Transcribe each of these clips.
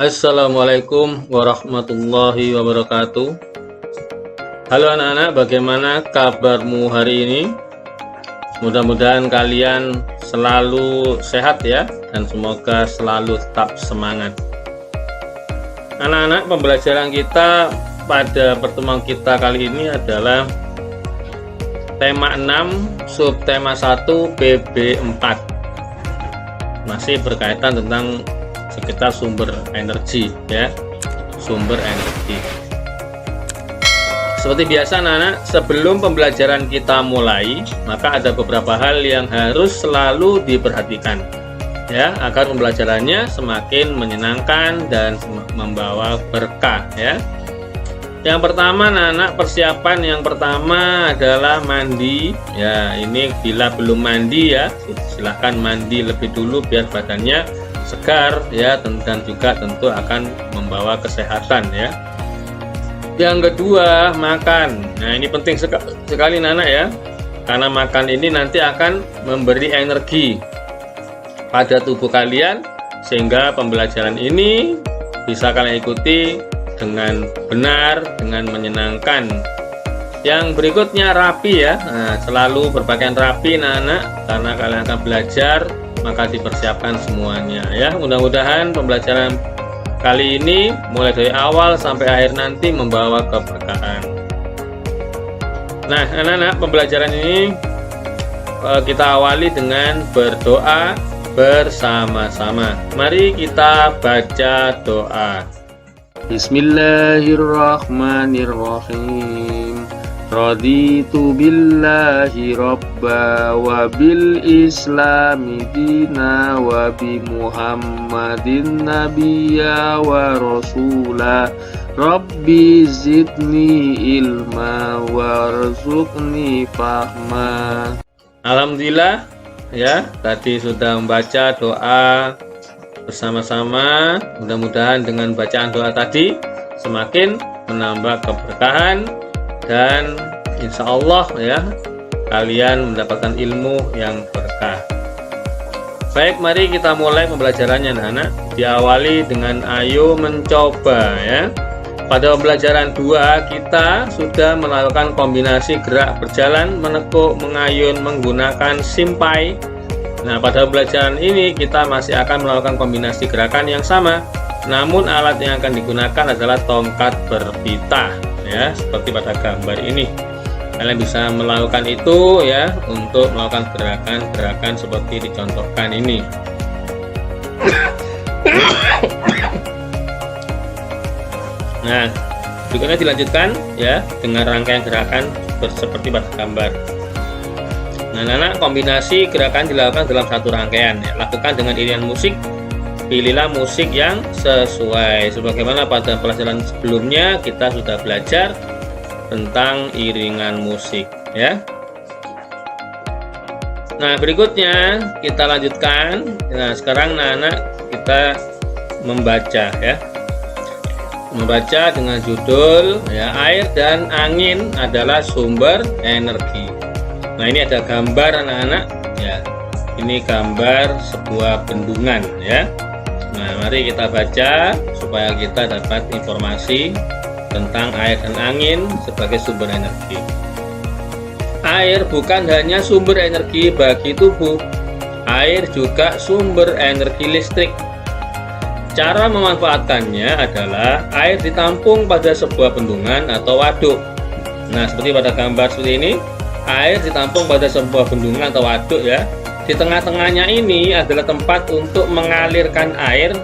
Assalamualaikum warahmatullahi wabarakatuh. Halo anak-anak, bagaimana kabarmu hari ini? Mudah-mudahan kalian selalu sehat ya, dan semoga selalu tetap semangat. Anak-anak, pembelajaran kita pada pertemuan kita kali ini adalah tema 6, subtema 1, BB4. Masih berkaitan tentang sekitar sumber energi ya, sumber energi. Seperti biasa anak-anak, sebelum pembelajaran kita mulai, maka ada beberapa hal yang harus selalu diperhatikan ya, agar pembelajarannya semakin menyenangkan dan membawa berkah ya. Yang pertama anak-anak, persiapan yang pertama adalah mandi ya. Ini bila belum mandi ya, silahkan mandi lebih dulu biar badannya segar ya, dan juga tentu akan membawa kesehatan ya. Yang kedua, makan. Nah, ini penting sekali anak ya, karena makan ini nanti akan memberi energi pada tubuh kalian, sehingga pembelajaran ini bisa kalian ikuti dengan benar, dengan menyenangkan. Yang berikutnya rapi ya. Nah, selalu berpakaian rapi anak-anak, karena kalian akan belajar, maka dipersiapkan semuanya ya. Mudah-mudahan pembelajaran kali ini mulai dari awal sampai akhir nanti membawa keberkahan. Nah anak-anak, pembelajaran ini kita awali dengan berdoa bersama-sama. Mari kita baca doa. Bismillahirrahmanirrahim. Raditu billahi robba wa bil islami dina wa bi muhammadin nabiyya wa rasula. Rabbi zidni ilma warzuqni fahma. Alhamdulillah ya, tadi sudah membaca doa bersama-sama. Mudah-mudahan dengan bacaan doa tadi semakin menambah keberkahan, dan insya Allah ya, kalian mendapatkan ilmu yang berkah. Baik, mari kita mulai pembelajarannya anak-anak. Diawali dengan ayo mencoba ya. Pada pembelajaran 2 kita sudah melakukan kombinasi gerak berjalan, menekuk, mengayun menggunakan simpai. Nah, pada pembelajaran ini kita masih akan melakukan kombinasi gerakan yang sama, namun alat yang akan digunakan adalah tongkat berpita ya, seperti pada gambar ini. Kalian bisa melakukan itu ya, untuk melakukan gerakan-gerakan seperti dicontohkan ini. Nah, berikutnya dilanjutkan ya dengan rangkaian gerakan seperti pada gambar. Nah anak-anak, kombinasi gerakan dilakukan dalam satu rangkaian ya. Lakukan dengan iringan musik. Pilihlah musik yang sesuai. Sebagaimana pada pelajaran sebelumnya kita sudah belajar tentang iringan musik ya. Nah, berikutnya kita lanjutkan. Nah, sekarang anak-anak kita membaca ya. Membaca dengan judul ya, air dan angin adalah sumber energi. Nah, ini ada gambar anak-anak ya. Ini gambar sebuah bendungan ya. Nah, mari kita baca supaya kita dapat informasi tentang air dan angin sebagai sumber energi. Air bukan hanya sumber energi bagi tubuh, air juga sumber energi listrik. Cara memanfaatkannya adalah air ditampung pada sebuah bendungan atau waduk. Nah, seperti pada gambar seperti ini, air ditampung pada sebuah bendungan atau waduk ya. Di tengah-tengahnya ini adalah tempat untuk mengalirkan air,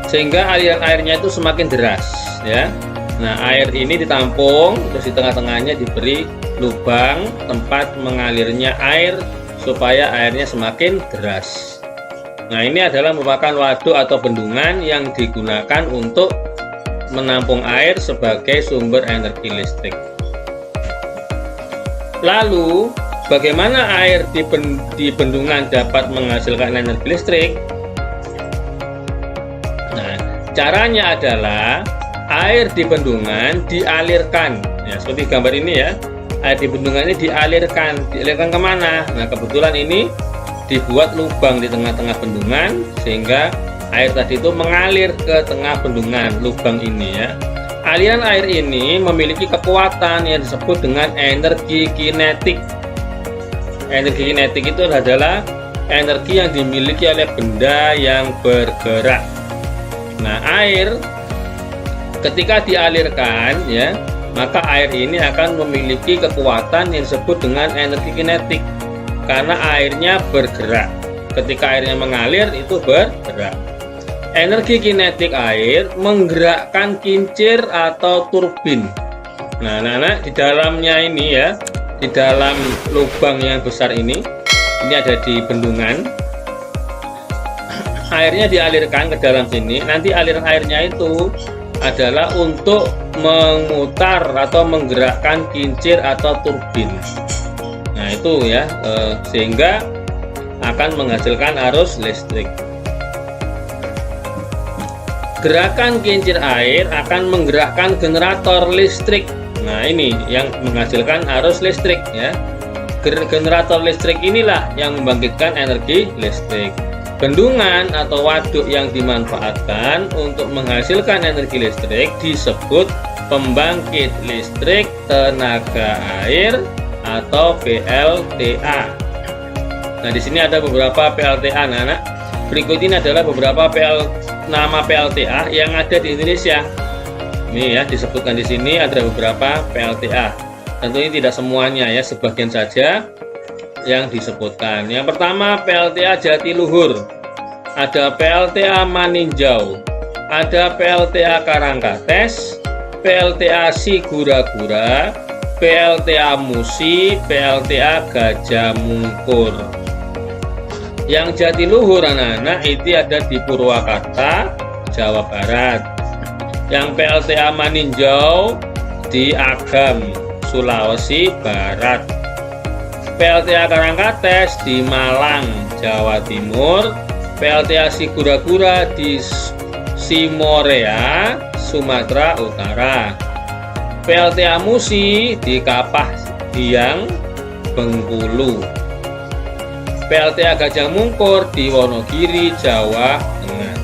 sehingga aliran airnya itu semakin deras ya. Nah, air ini ditampung, terus di tengah-tengahnya diberi lubang tempat mengalirnya air supaya airnya semakin deras. Nah, ini adalah merupakan waduk atau bendungan yang digunakan untuk menampung air sebagai sumber energi listrik. Lalu bagaimana air di bendungan dapat menghasilkan energi listrik? Nah, caranya adalah air di bendungan dialirkan ya, seperti gambar ini ya. Air di bendungan ini dialirkan kemana? Nah, kebetulan ini dibuat lubang di tengah-tengah bendungan, sehingga air tadi itu mengalir ke tengah bendungan lubang ini ya. Aliran air ini memiliki kekuatan yang disebut dengan energi kinetik. Energi kinetik itu adalah energi yang dimiliki oleh benda yang bergerak. Nah, air ketika dialirkan ya, maka air ini akan memiliki kekuatan yang disebut dengan energi kinetik karena airnya bergerak. Ketika airnya mengalir itu bergerak. Energi kinetik air menggerakkan kincir atau turbin. Nah, anak-anak, di dalamnya ini ya, di dalam lubang yang besar ini ada di bendungan. Airnya dialirkan ke dalam sini. Nanti aliran airnya itu adalah untuk memutar atau menggerakkan kincir atau turbin. Nah, itu ya, sehingga akan menghasilkan arus listrik. Gerakan kincir air akan menggerakkan generator listrik. Nah, ini yang menghasilkan arus listrik ya. Generator listrik inilah yang membangkitkan energi listrik. Bendungan atau waduk yang dimanfaatkan untuk menghasilkan energi listrik disebut pembangkit listrik tenaga air atau PLTA. Nah, di sini ada beberapa PLTA, anak-anak. Berikut ini adalah beberapa nama PLTA yang ada di Indonesia. Ini ya, disebutkan di sini ada beberapa PLTA. Tentu ini tidak semuanya ya, sebagian saja yang disebutkan. Yang pertama PLTA Jatiluhur, ada PLTA Maninjau, ada PLTA Karangkates, PLTA Sigura-gura, PLTA Musi, PLTA Gajah Mungkur. Yang Jatiluhur, anak-anak, itu ada di Purwakarta, Jawa Barat. Yang PLTA Maninjau di Agam, Sulawesi Barat. PLTA Karangkates di Malang, Jawa Timur. PLTA Sigura-gura di Simorea, Sumatera Utara. PLTA Musi di Kapah Diang, Bengkulu. PLTA Gajah Mungkur di Wonogiri, Jawa Tengah.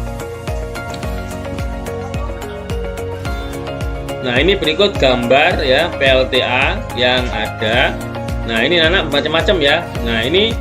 Nah, ini berikut gambar ya PLTA yang ada. Nah, ini anak macam-macam ya. Nah, ini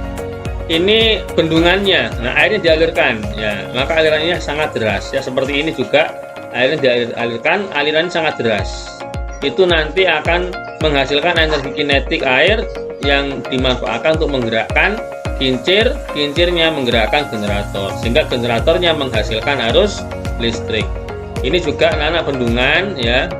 bendungannya. Nah, airnya dialirkan ya, maka alirannya sangat deras ya. Seperti ini juga airnya dialirkan, alirannya sangat deras. Itu nanti akan menghasilkan energi kinetik air yang dimanfaatkan untuk menggerakkan kincirnya menggerakkan generator, sehingga generatornya menghasilkan arus listrik. Ini juga anak-anak bendungan ya,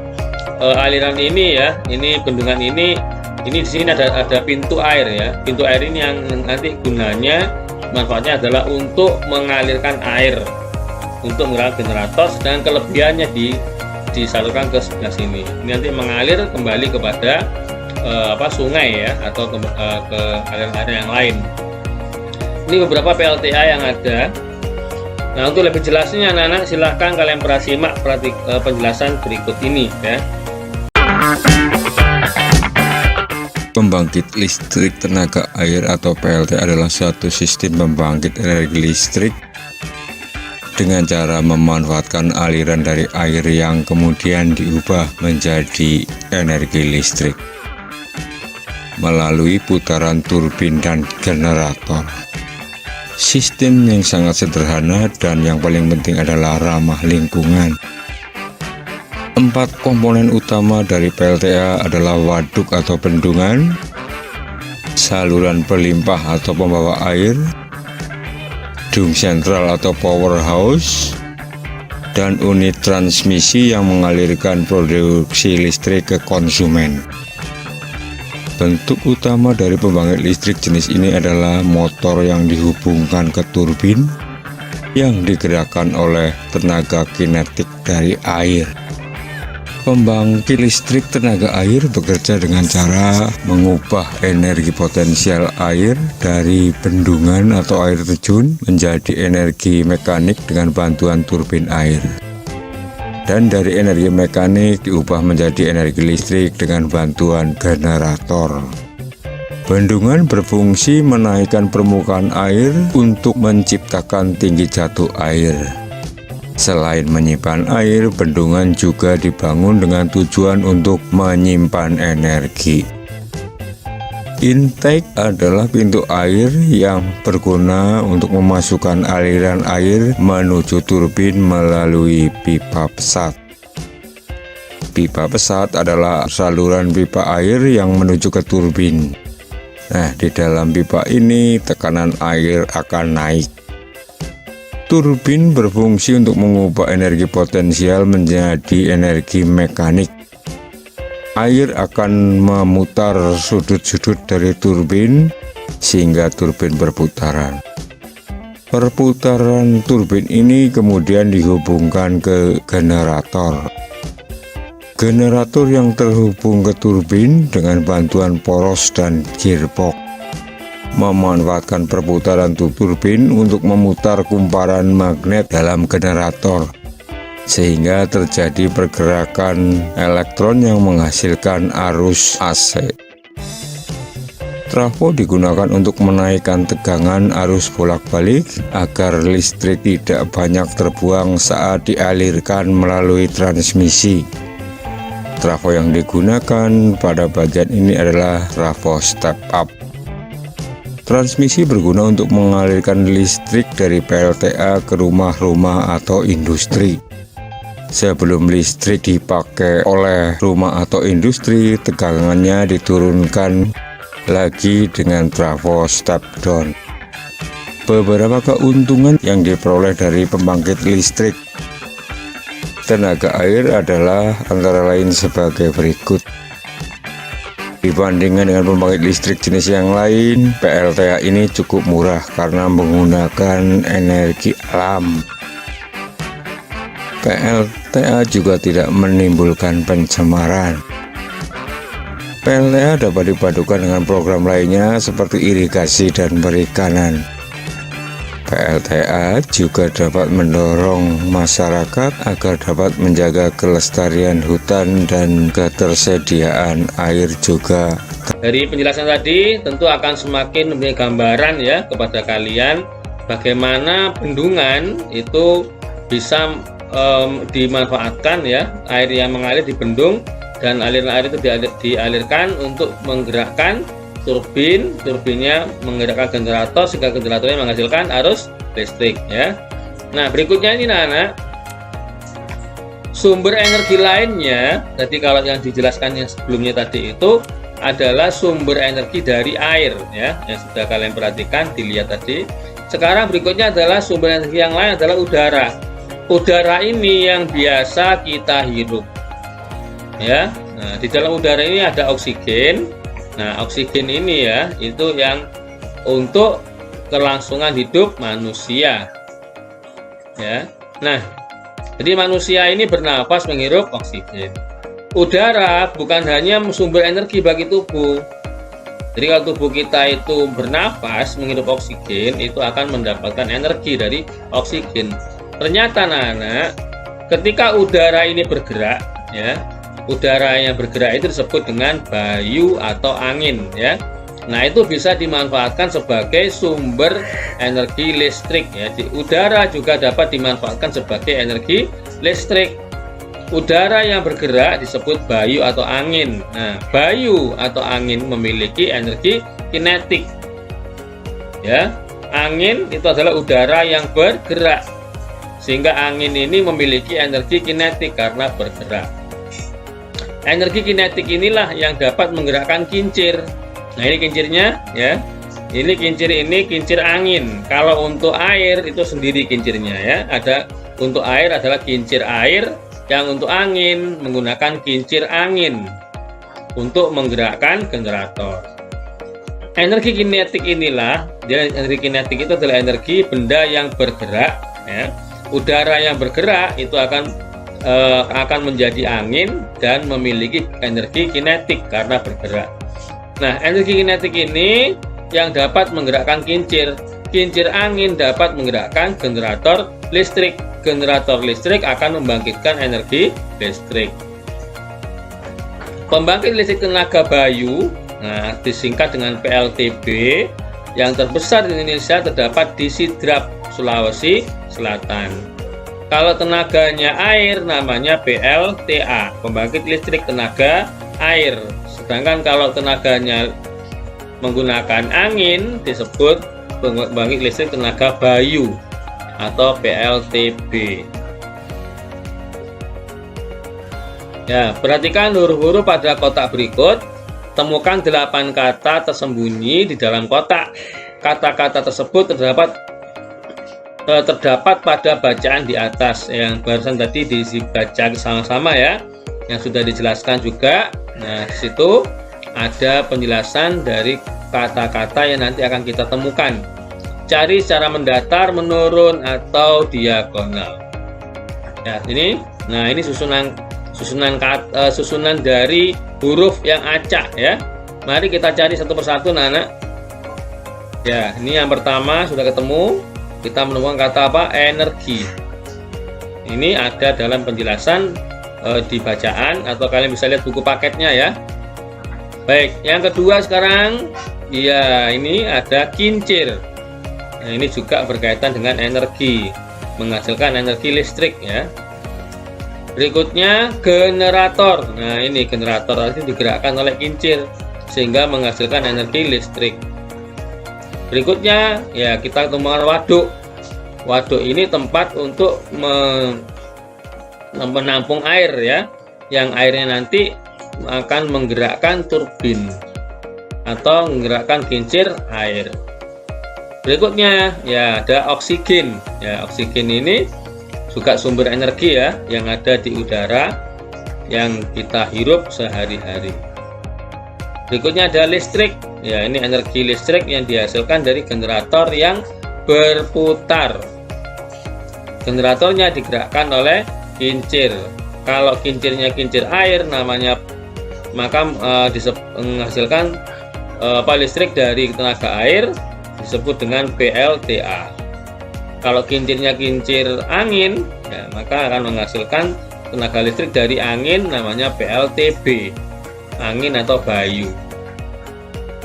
aliran ini ya, ini bendungan ini di sini ada pintu air ya. Pintu air ini yang nanti gunanya, manfaatnya adalah untuk mengalirkan air untuk menggerakkan generator, sedangkan kelebihannya disalurkan ke sebelah sini. Ini nanti mengalir kembali kepada sungai ya, atau ke aliran-aliran yang lain. Ini beberapa PLTA yang ada. Nah, untuk lebih jelasnya anak-anak, silahkan kalian simak penjelasan berikut ini ya. Pembangkit listrik tenaga air atau PLTA adalah suatu sistem pembangkit energi listrik dengan cara memanfaatkan aliran dari air yang kemudian diubah menjadi energi listrik melalui putaran turbin dan generator. Sistem yang sangat sederhana dan yang paling penting adalah ramah lingkungan. 4 komponen utama dari PLTA adalah waduk atau bendungan, saluran pelimpah atau pembawa air, dung sentral atau powerhouse, dan unit transmisi yang mengalirkan produksi listrik ke konsumen. Bentuk utama dari pembangkit listrik jenis ini adalah motor yang dihubungkan ke turbin yang digerakkan oleh tenaga kinetik dari air. Pembangkit listrik tenaga air bekerja dengan cara mengubah energi potensial air dari bendungan atau air terjun menjadi energi mekanik dengan bantuan turbin air. Dan dari energi mekanik diubah menjadi energi listrik dengan bantuan generator. Bendungan berfungsi menaikkan permukaan air untuk menciptakan tinggi jatuh air. Selain menyimpan air, bendungan juga dibangun dengan tujuan untuk menyimpan energi. Intake adalah pintu air yang berguna untuk memasukkan aliran air menuju turbin melalui pipa pesat. Pipa pesat adalah saluran pipa air yang menuju ke turbin. Nah, di dalam pipa ini tekanan air akan naik. Turbin berfungsi untuk mengubah energi potensial menjadi energi mekanik. Air akan memutar sudut-sudut dari turbin sehingga turbin berputaran. Perputaran turbin ini kemudian dihubungkan ke generator. Generator yang terhubung ke turbin dengan bantuan poros dan gearbox memanfaatkan perputaran turbin untuk memutar kumparan magnet dalam generator, sehingga terjadi pergerakan elektron yang menghasilkan arus AC. Trafo digunakan untuk menaikkan tegangan arus bolak-balik agar listrik tidak banyak terbuang saat dialirkan melalui transmisi. Trafo yang digunakan pada bagian ini adalah trafo step up. Transmisi berguna untuk mengalirkan listrik dari PLTA ke rumah-rumah atau industri. Sebelum listrik dipakai oleh rumah atau industri, tegangannya diturunkan lagi dengan trafo step down. Beberapa keuntungan yang diperoleh dari pembangkit listrik tenaga air adalah antara lain sebagai berikut. Dibandingkan dengan pembangkit listrik jenis yang lain, PLTA ini cukup murah karena menggunakan energi alam. PLTA juga tidak menimbulkan pencemaran. PLTA dapat dipadukan dengan program lainnya seperti irigasi dan perikanan. PLTA juga dapat mendorong masyarakat agar dapat menjaga kelestarian hutan dan ketersediaan air juga. Dari penjelasan tadi tentu akan semakin memberi gambaran ya kepada kalian bagaimana bendungan itu bisa dimanfaatkan ya, air yang mengalir di bendung dan aliran air itu dialirkan untuk menggerakkan turbinnya menggerakkan generator sehingga generatornya menghasilkan arus listrik ya. Nah, berikutnya ini anak-anak, sumber energi lainnya. Tadi kalau yang dijelaskan yang sebelumnya tadi itu adalah sumber energi dari air ya, yang sudah kalian perhatikan, dilihat tadi. Sekarang berikutnya adalah sumber energi yang lain adalah udara. Udara ini yang biasa kita hirup ya. Nah, di dalam udara ini ada oksigen. Nah, oksigen ini ya, itu yang untuk kelangsungan hidup manusia. Ya. Nah, jadi manusia ini bernapas menghirup oksigen. Udara bukan hanya sumber energi bagi tubuh. Jadi kalau tubuh kita itu bernapas menghirup oksigen, itu akan mendapatkan energi dari oksigen. Ternyata anak-anak, ketika udara ini bergerak ya, udara yang bergerak itu disebut dengan bayu atau angin ya. Nah, itu bisa dimanfaatkan sebagai sumber energi listrik ya. Di udara juga dapat dimanfaatkan sebagai energi listrik. Udara yang bergerak disebut bayu atau angin. Nah, bayu atau angin memiliki energi kinetik ya. Angin itu adalah udara yang bergerak, sehingga angin ini memiliki energi kinetik karena bergerak. Energi kinetik inilah yang dapat menggerakkan kincir. Nah, ini kincirnya ya. Ini kincir angin. Kalau untuk air itu sendiri kincirnya ya. Ada untuk air adalah kincir air, yang untuk angin menggunakan kincir angin untuk menggerakkan generator. Energi kinetik inilah, jadi energi kinetik itu adalah energi benda yang bergerak ya. Udara yang bergerak itu akan menjadi angin dan memiliki energi kinetik karena bergerak. Nah, energi kinetik ini yang dapat menggerakkan kincir. Kincir angin dapat menggerakkan generator listrik. Generator listrik akan membangkitkan energi listrik. Pembangkit listrik tenaga bayu, nah disingkat dengan PLTB, yang terbesar di Indonesia terdapat di Sidrap, Sulawesi Selatan. Kalau tenaganya air namanya PLTA, pembangkit listrik tenaga air. Sedangkan kalau tenaganya menggunakan angin disebut pembangkit listrik tenaga bayu atau PLTB. Ya, perhatikan huruf-huruf pada kotak berikut. Temukan 8 kata tersembunyi di dalam kotak. Kata-kata tersebut terdapat pada bacaan di atas yang barusan tadi dibaca sama-sama ya, yang sudah dijelaskan juga. Nah, di situ ada penjelasan dari kata-kata yang nanti akan kita temukan. Cari secara mendatar, menurun, atau diagonal. Ya, ini. Nah, ini susunan dari huruf yang acak ya. Mari kita cari satu persatu, anak. Ya, ini yang pertama sudah ketemu. Kita menemukan kata apa? Energi. Ini ada dalam penjelasan di bacaan, atau kalian bisa lihat buku paketnya ya. Baik, yang kedua sekarang, ya ini ada kincir. Nah, ini juga berkaitan dengan energi, menghasilkan energi listrik ya. Berikutnya generator. Nah, ini generator itu digerakkan oleh kincir sehingga menghasilkan energi listrik. Berikutnya ya kita temukan waduk. Waduk ini tempat untuk menampung air ya, yang airnya nanti akan menggerakkan turbin atau menggerakkan kincir air. Berikutnya ya ada oksigen. Ya, oksigen ini juga sumber energi ya, yang ada di udara yang kita hirup sehari-hari. Berikutnya ada listrik. Ya, ini energi listrik yang dihasilkan dari generator yang berputar. Generatornya digerakkan oleh kincir. Kalau kincirnya kincir air namanya, maka menghasilkan listrik dari tenaga air disebut dengan PLTA. Kalau kincirnya kincir angin, ya, maka akan menghasilkan tenaga listrik dari angin namanya PLTB, angin atau bayu.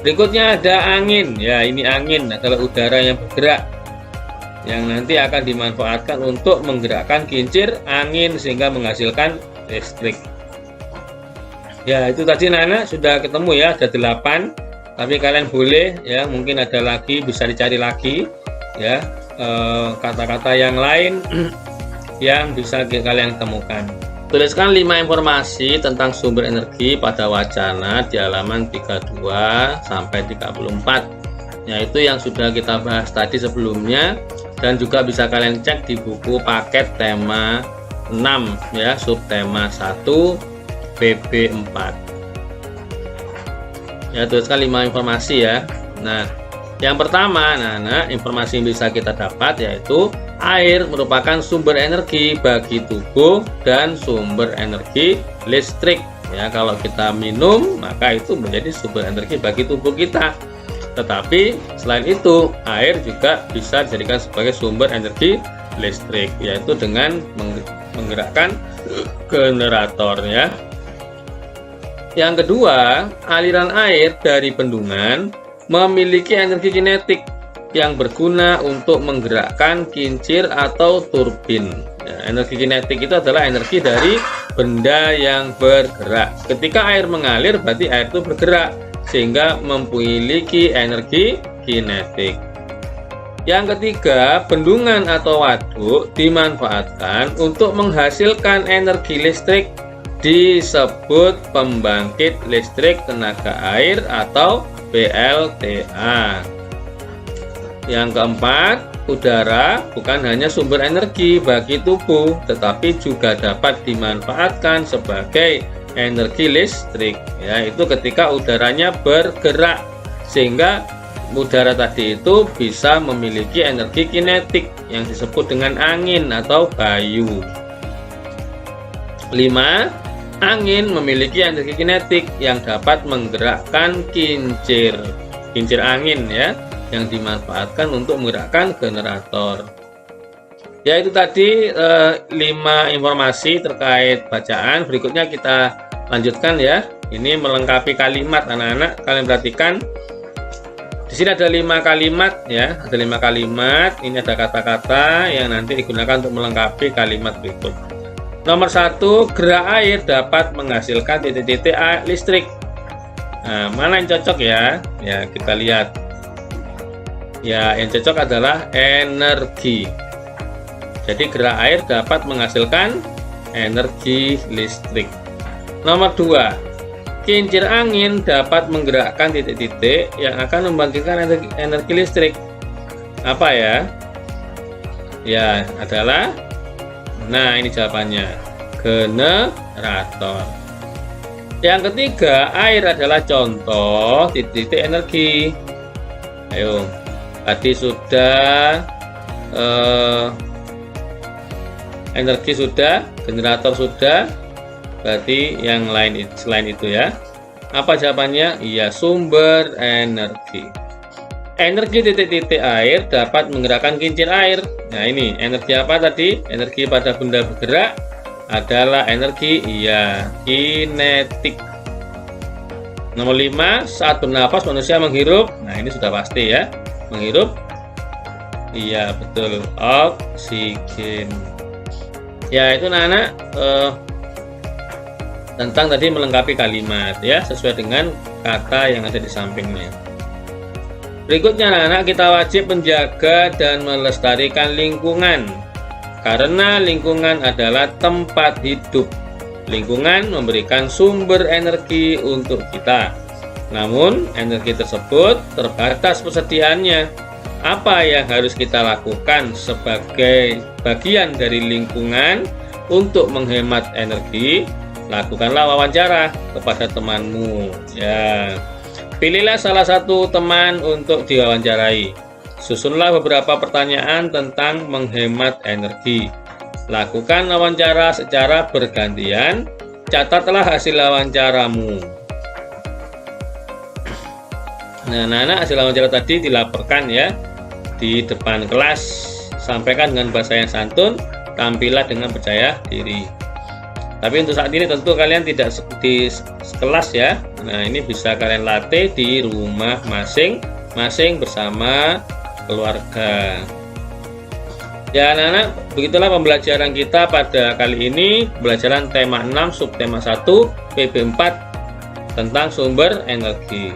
Berikutnya ada angin. Ya, ini angin adalah udara yang bergerak yang nanti akan dimanfaatkan untuk menggerakkan kincir angin sehingga menghasilkan listrik. Ya, itu tadi Nana sudah ketemu ya, ada 8. Tapi kalian boleh ya, mungkin ada lagi, bisa dicari lagi ya, kata-kata yang lain yang bisa kalian temukan. Tuliskan 5 informasi tentang sumber energi pada wacana di halaman 32 sampai 34. Yaitu yang sudah kita bahas tadi sebelumnya, dan juga bisa kalian cek di buku paket tema 6 ya, subtema 1 PB4. Ya, tuliskan 5 informasi ya. Nah, yang pertama, informasi yang bisa kita dapat yaitu air merupakan sumber energi bagi tubuh dan sumber energi listrik. Ya, kalau kita minum, maka itu menjadi sumber energi bagi tubuh kita. Tetapi selain itu, air juga bisa dijadikan sebagai sumber energi listrik, yaitu dengan menggerakkan generator ya. Yang kedua, aliran air dari bendungan memiliki energi kinetik yang berguna untuk menggerakkan kincir atau turbin. Ya, energi kinetik itu adalah energi dari benda yang bergerak. Ketika air mengalir, berarti air itu bergerak, sehingga memiliki energi kinetik. Yang ketiga, bendungan atau waduk dimanfaatkan untuk menghasilkan energi listrik, disebut pembangkit listrik tenaga air atau PLTA. Yang keempat, udara bukan hanya sumber energi bagi tubuh, tetapi juga dapat dimanfaatkan sebagai energi listrik, yaitu ketika udaranya bergerak, sehingga udara tadi itu bisa memiliki energi kinetik yang disebut dengan angin atau bayu. 5. Angin memiliki energi kinetik yang dapat menggerakkan kincir angin ya, yang dimanfaatkan untuk menggerakkan generator. Ya, itu tadi 5 informasi terkait bacaan. Berikutnya kita lanjutkan ya. Ini melengkapi kalimat anak-anak. Kalian perhatikan Di sini ada 5 kalimat ya, ada 5 kalimat. Ini ada kata-kata yang nanti digunakan untuk melengkapi kalimat berikut. Nomor 1, gerak air dapat menghasilkan titik-titik listrik. Nah, mana yang cocok ya? Ya, kita lihat. Ya, yang cocok adalah energi. Jadi gerak air dapat menghasilkan energi listrik. Nomor 2, kincir angin dapat menggerakkan titik-titik yang akan membangkitkan energi listrik. Apa ya? Ya, adalah, nah ini jawabannya, generator. Yang ketiga, air adalah contoh titik-titik energi. Ayo, tadi sudah energi sudah, generator sudah, berarti yang lain selain itu ya. Apa jawabannya? Iya, sumber energi. Energi titik-titik air dapat menggerakkan kincir air. Nah ini energi apa tadi? Energi pada benda bergerak adalah energi, iya, kinetik. Nomor 5, saat bernapas manusia menghirup. Nah ini sudah pasti ya, menghirup, iya betul, oksigen. Ya itu anak-anak tentang tadi melengkapi kalimat ya, sesuai dengan kata yang ada di sampingnya. Berikutnya anak-anak, kita wajib menjaga dan melestarikan lingkungan, karena lingkungan adalah tempat hidup. Lingkungan memberikan sumber energi untuk kita. Namun energi tersebut terbatas persediaannya. Apa yang harus kita lakukan sebagai bagian dari lingkungan untuk menghemat energi? Lakukanlah wawancara kepada temanmu ya. Pilihlah salah satu teman untuk diwawancarai. Susunlah beberapa pertanyaan tentang menghemat energi. Lakukan wawancara secara bergantian. Catatlah hasil wawancaramu. Nah, anak-anak, hasil wawancara tadi dilaporkan ya di depan kelas. Sampaikan dengan bahasa yang santun, tampillah dengan percaya diri. Tapi untuk saat ini tentu kalian tidak di kelas ya. Nah ini bisa kalian latih di rumah masing-masing bersama keluarga. Ya anak-anak, begitulah pembelajaran kita pada kali ini. Pembelajaran tema 6 subtema 1 PB4 tentang sumber energi.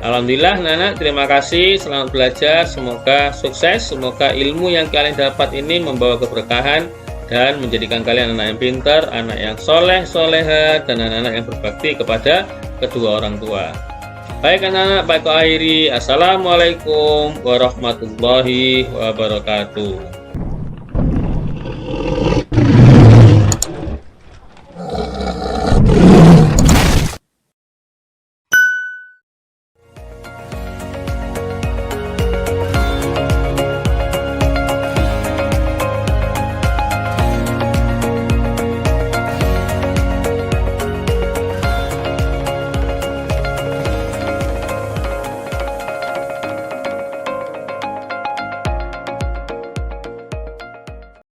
Alhamdulillah anak-anak, terima kasih, selamat belajar, semoga sukses, semoga ilmu yang kalian dapat ini membawa keberkahan dan menjadikan kalian anak yang pintar, anak yang soleh, soleha, dan anak-anak yang berbakti kepada kedua orang tua. Baik anak-anak, baik akhiri. Assalamualaikum warahmatullahi wabarakatuh.